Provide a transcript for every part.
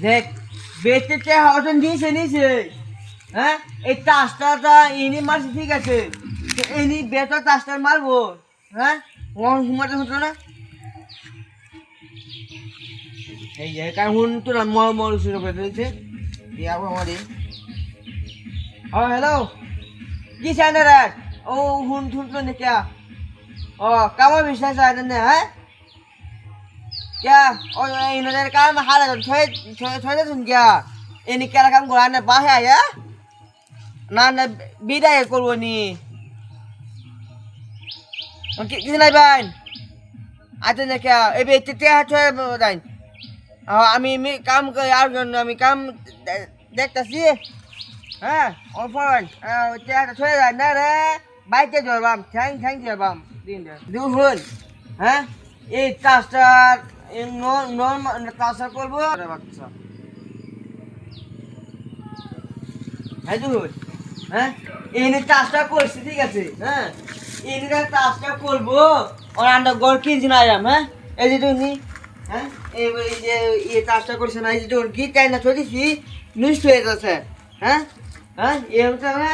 দেখ বেচতে হওয়াটা নিছে হ্যাঁ এই তাসটা ইনি মারছে ঠিক আছে ইনি বেটা তাসটা মারবো হ্যাঁ হুমাতে হতো না এই যে কারণ হুন তো না মর শুরু করে দিয়েছে দিয়া আমারে হ্যালো কি চাইনা রে ও হুন থুন তো নে क्या ओ कामा विश्वास आहे ना है क्या ओ इन्होंने काम हाल छोय छोय छोय सुन क्या ini kala kam gua na bahaya ya na na bida ya করব নি কি নাই ভাই আতে না क्या এই বেতে আছে দাই আমি কাম করি আর জন্য আমি কাম দেখতাছি হ্যাঁ অন ফোন তে ছয় না রে বাইতে জরবাম থ্যাং থ্যাং জরবাম দিন দে দুহুন হ্যাঁ এই কাজটা কাজটা করবো বাচ্চা হ্যাঁ দুহুন হ্যাঁ এনে কাজটা করছি ঠিক আছে হ্যাঁ এনে কাজটা করবো আর আমরা গড় কিনছি না হ্যাঁ এই যে তুমি হ্যাঁ এই যে এই কাজটা করছে না এই যে কি চাই না ছড়িছি নষ্ট হয়ে যাচ্ছে হ্যাঁ হ্যাঁ এই হচ্ছে না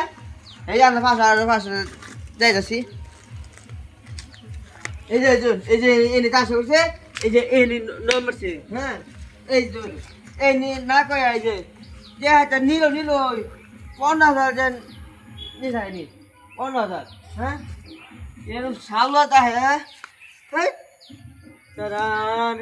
এই যে আমরা পাঁচশো যাইতেছি এই যে এনে কাজটা করছে এই যে এনে নম্বরছে হ্যাঁ এই যে এনে না কয় এই যে হাতে নিল 50,000 যেন নিসাইনি 50,000 হ্যাঁ এরকম সালুয়াতা হ্যাঁ তারান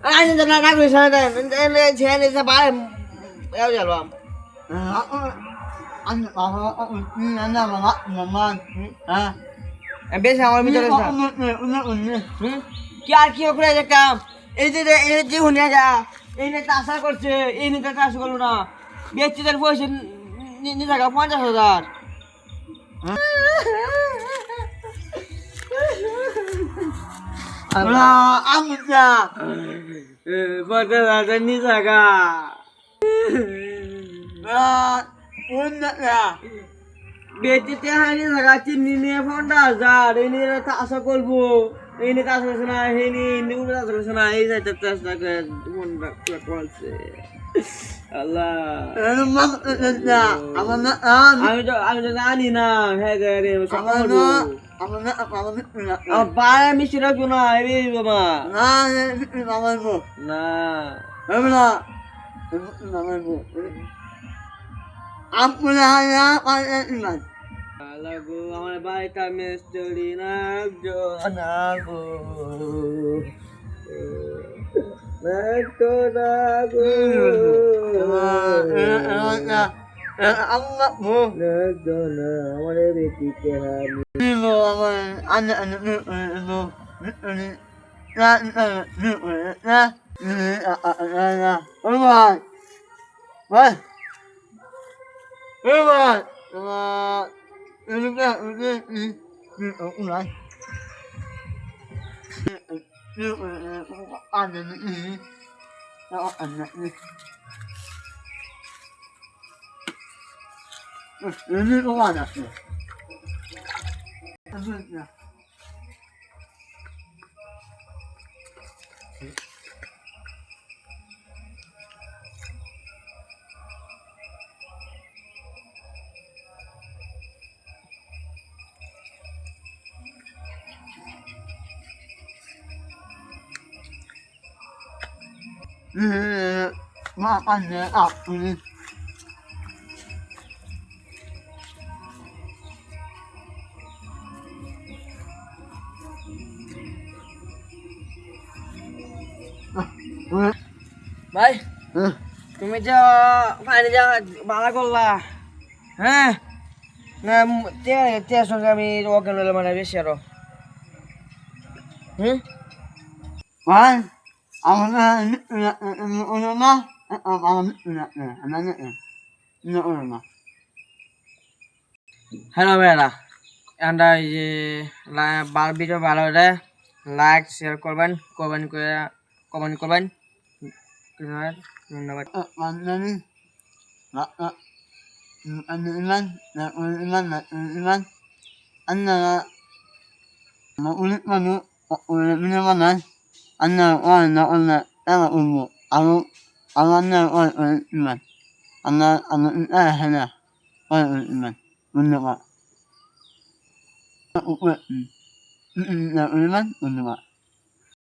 anh ta đang cười sao đây em xe này sao bãi eo giờ luôn anh là mà à em biết sao em biết sao কি করে যে কাম এই যে হুনিয়া যা এনে চাষা করছে এনে তো চাষ করলো না ব্যক্তিদের পয়সা নি টাকা 50,000 আমুজা 50,000 নি টাকা ব্যক্তিতে হানি টাকা চিনি নিয়ে 50,000 এনে চাষা করবো ini tas sana ini udah tas sana ini saya tas nak munda kuat Allah aku nani na hegere apa misira kuna ini mama lagu আমার বাইটা মিস্ত্রি নাগো আমার বেটিকে ini kan ini ulang ini ada ini ada ini ulang ada makannya apa ini? ভাই তুমি যা পানি যা বালা করলা হ্যাঁ না সঙ্গে আমি ওখানে মানে বেশি আরো ভাই হ্যালো ভাইরা আমরা এই যে ভিডিও ভালো হলে লাইক শেয়ার করবেন কমেন্ট করবেন ধন্যবাদ Ano naman, ano maulit man ulit mo naman, ano na umo, ang ulit naman, na, ulit naman, mundo ka, ulit, na ulit naman, mundo ka.